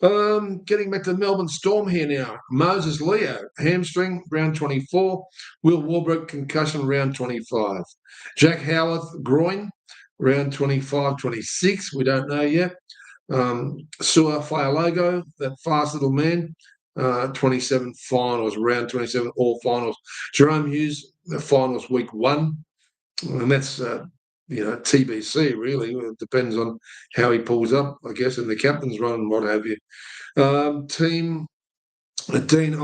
Getting back to the Melbourne Storm here now. Moses Leo, hamstring, round 24. Will Warbrick, concussion, round 25. Jack Howarth, groin, round 25, 26. We don't know yet. Sua Faialogo, that fast little man, 27 finals, round 27, all finals. Jerome Hughes, the finals week 1. And that's, TBC, really. It depends on how he pulls up, I guess, and the captain's run and what have you. Team Dean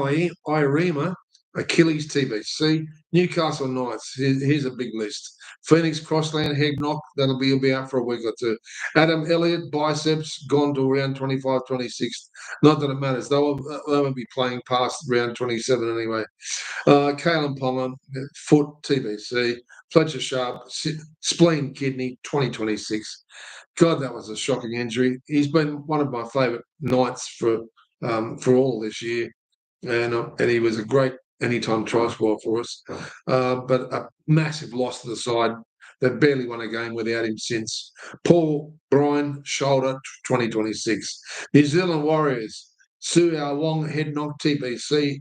Irema, Achilles, TBC. Newcastle Knights, here's a big list. Phoenix Crossland, head knock, he'll be out for a week or two. Adam Elliott, biceps, gone to around 25, 26. Not that it matters. They won't be playing past round 27 anyway. Kalen Ponga, foot, TBC. Fletcher Sharp, spleen, kidney, 2026. God, that was a shocking injury. He's been one of my favourite Knights for all this year, and he was a great anytime try scorer for us. But a massive loss to the side. They've barely won a game without him since. Paul Bryan, shoulder, 2026. New Zealand Warriors, Su'ao Wong, head knock, TBC.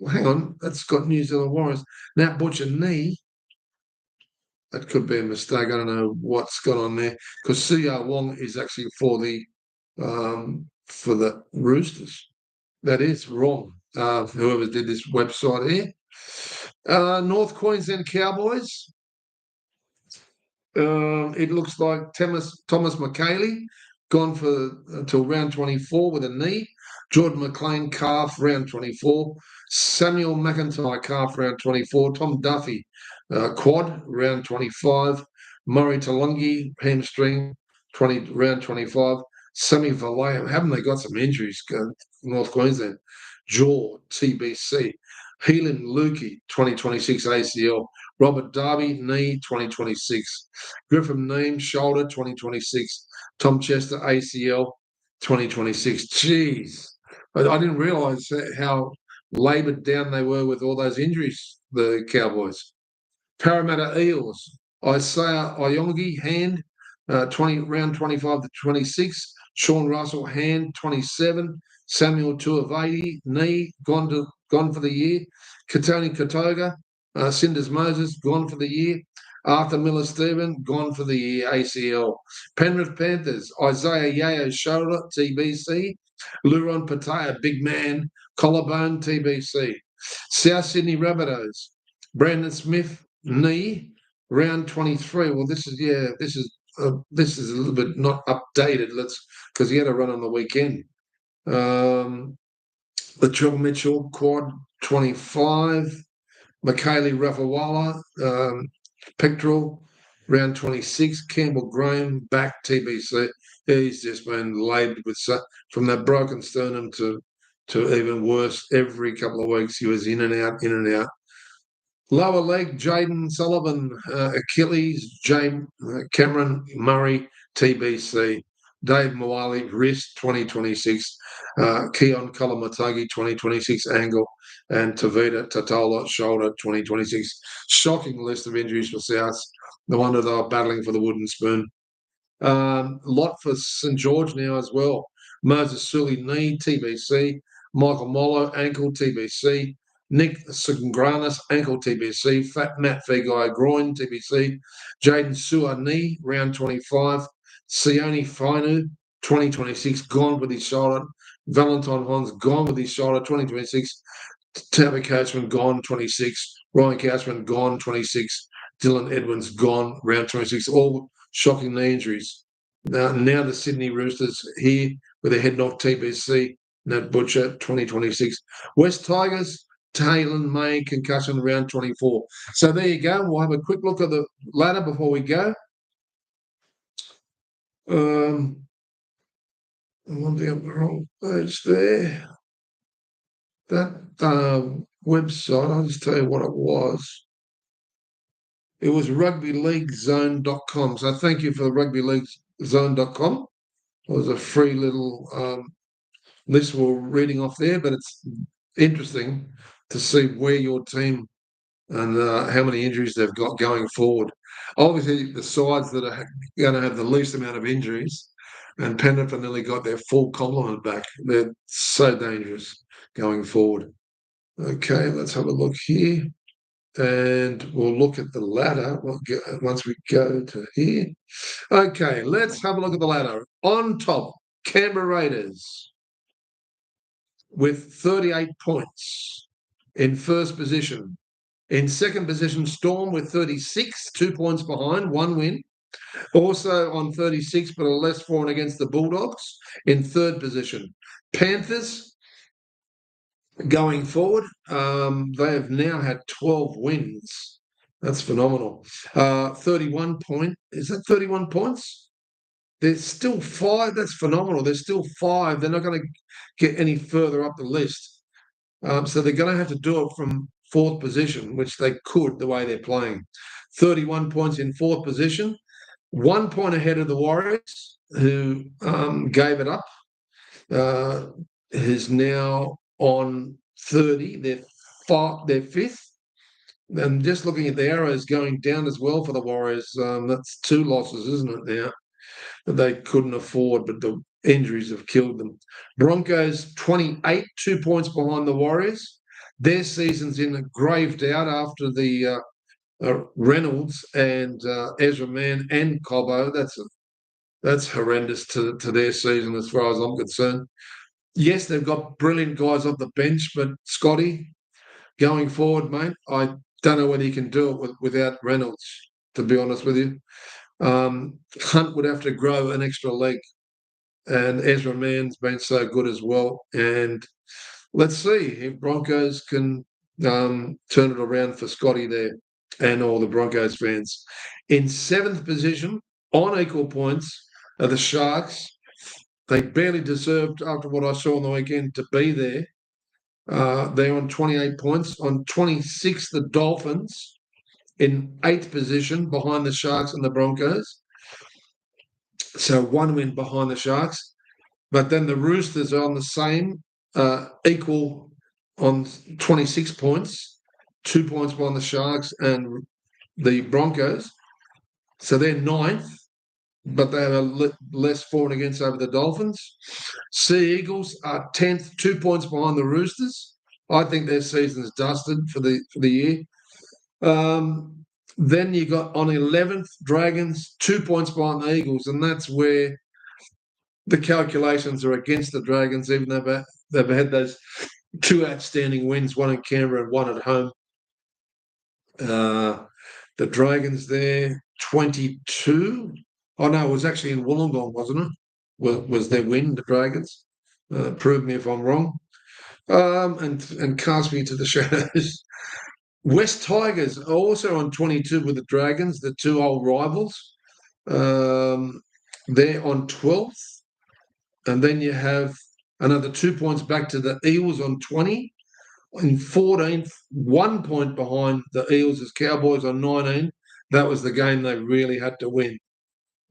Hang on, that's got New Zealand Warriors. Nat Butcher, knee. That could be a mistake. I don't know what's gone on there because Su'ao Wong is actually for the Roosters. That is wrong. Whoever did this website here. North Queensland Cowboys. It looks like Thomas McKaylee gone until round 24 with a knee. Jordan McLean, calf, round 24. Samuel McIntyre, calf, round 24. Tom Duffy, quad, round 25. Murray Talungi, hamstring, round 25. Sammy Vallejo, haven't they got some injuries, North Queensland? Jaw, TBC. Heelan Lukey, 2026 ACL. Robert Darby, knee, 2026. Griffin Neem, shoulder, 2026. Tom Chester, ACL, 2026. Jeez. I didn't realise how laboured down they were with all those injuries, the Cowboys. Parramatta Eels, Isaiah Oyongi, hand, round 25 to 26. Sean Russell, hand, 27. Samuel Tuivasa, knee, gone for the year. Katoni Katoga, Cinders Moses, gone for the year. Arthur Miller-Stephen, gone for the year, ACL. Penrith Panthers, Isaiah Yeo, shoulder, TBC. Luron Pataya, big man, collarbone, TBC. South Sydney Rabbitohs, Brandon Smith, knee, round 23. Well, this is a little bit not updated. Because he had a run on the weekend. Latrell Mitchell, quad, 25. Michaeli Rafawala, pectoral, round 26. Campbell Graham, back, TBC. He's just been laboured with from that broken sternum to even worse. Every couple of weeks he was in and out, in and out. Lower leg, Jaden Sullivan, Achilles, Cameron Murray, TBC. Dave Mawali, wrist, 2026. Keon Kalamatagi, 2026, ankle. And Tavita Tatola, shoulder, 2026. Shocking list of injuries for South. No wonder they were battling for the wooden spoon. Lot for St George now as well. Moses Sully, knee, TBC. Michael Mollo, ankle, TBC. Nick Sangranis, ankle, TBC. Matt Fegai, groin, TBC. Jaden Sewer, knee, round 25. Sione Fainu, 2026, gone with his shoulder. Valentine Hons, gone with his shoulder, 2026. Tabby Coachman gone, 26. Ryan Couchman gone, 26. Dylan Edwards gone, round 26. All shocking knee injuries. Now the Sydney Roosters here with their head knock TBC, Nat Butcher, 2026. West Tigers, Taylor May, concussion, round 24. So there you go. We'll have a quick look at the ladder before we go. I'm on the wrong page there. That website, I'll just tell you what it was. It was rugbyleaguezone.com. So thank you for the rugbyleaguezone.com. It was a free little list we're reading off there, but it's interesting to see where your team and how many injuries they've got going forward. Obviously, the sides that are going to have the least amount of injuries, and Penrith have nearly got their full complement back. They're so dangerous going forward. Okay, let's have a look here. And we'll look at the ladder once we go to here. Okay, let's have a look at the ladder. On top, Canberra Raiders with 38 points in first position. In second position, Storm with 36, 2 points behind, 1 win. Also on 36, but a less for and against the Bulldogs in third position. Panthers going forward, they have now had 12 wins. That's phenomenal. 31 point. Is that 31 points? There's still 5. That's phenomenal. There's still 5. They're not going to get any further up the list. So they're going to have to do it from fourth position, which they could the way they're playing. 31 points in fourth position. 1 point ahead of the Warriors, who gave it up. Is now on 30. They're fifth. And just looking at the arrows going down as well for the Warriors, that's 2 losses, isn't it, now? That they couldn't afford, but the injuries have killed them. Broncos, 28, 2 points behind the Warriors. Their season's in a grave doubt after the Reynolds and Ezra Mann and Cobbo. That's horrendous to their season as far as I'm concerned. Yes, they've got brilliant guys off the bench, but Scotty, going forward, mate, I don't know whether he can do it without Reynolds, to be honest with you. Hunt would have to grow an extra leg, and Ezra Mann's been so good as well. And let's see if Broncos can turn it around for Scotty there and all the Broncos fans. In seventh position, on equal points, are the Sharks. They barely deserved, after what I saw on the weekend, to be there. They're on 28 points. On 26, the Dolphins in 8th position behind the Sharks and the Broncos. So 1 win behind the Sharks. But then the Roosters are on the same, equal on 26 points, 2 points behind the Sharks and the Broncos. So they're 9th, but they have a less for and against over the Dolphins. Sea Eagles are 10th, 2 points behind the Roosters. I think their season's dusted for the year. Then you got on 11th, Dragons, 2 points behind the Eagles, and that's where the calculations are against the Dragons, even though they've had those 2 outstanding wins, one in Canberra and one at home. The Dragons there, 22. Oh, no, it was actually in Wollongong, wasn't it? Was their win, the Dragons? Prove me if I'm wrong. And cast me to the shadows. West Tigers are also on 22 with the Dragons, the 2 old rivals. They're on 12th. And then you have another 2 points back to the Eels on 20. In 14th, 1 point behind the Eels as Cowboys on 19. That was the game they really had to win.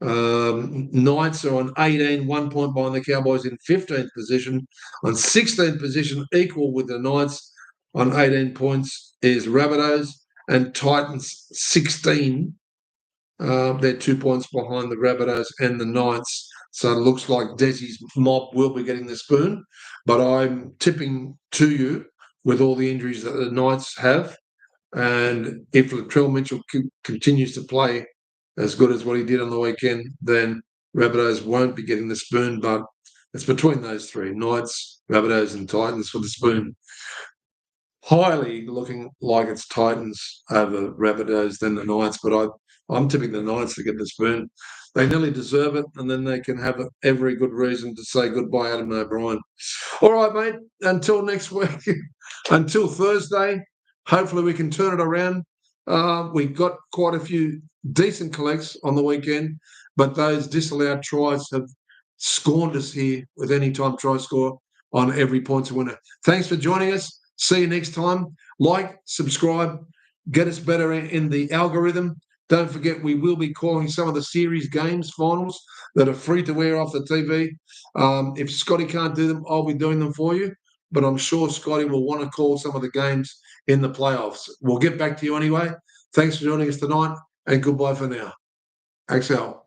Knights are on 18, 1 point behind the Cowboys in 15th position. On 16th position, equal with the Knights on 18 points is Rabbitohs, and Titans 16. They're 2 points behind the Rabbitohs and the Knights. So it looks like Desi's mob will be getting the spoon. But I'm tipping to you with all the injuries that the Knights have. And if Latrell Mitchell continues to play as good as what he did on the weekend, then Rabbitohs won't be getting the spoon. But it's between those 3, Knights, Rabbitohs and Titans for the spoon. highly looking like it's Titans over Rabbitohs than the Knights, but I'm tipping the Knights to get the spoon. They nearly deserve it, and then they can have every good reason to say goodbye, Adam O'Brien. All right, mate. Until next week, until Thursday, hopefully we can turn it around. We got quite a few decent collects on the weekend, but those disallowed tries have scorned us here with any time try score on every points winner. Thanks for joining us. See you next time. Like, subscribe, get us better in the algorithm. Don't forget, we will be calling some of the series games finals that are free to wear off the TV. If Scotty can't do them, I'll be doing them for you. But I'm sure Scotty will want to call some of the games in the playoffs. We'll get back to you anyway. Thanks for joining us tonight, and goodbye for now. Axel.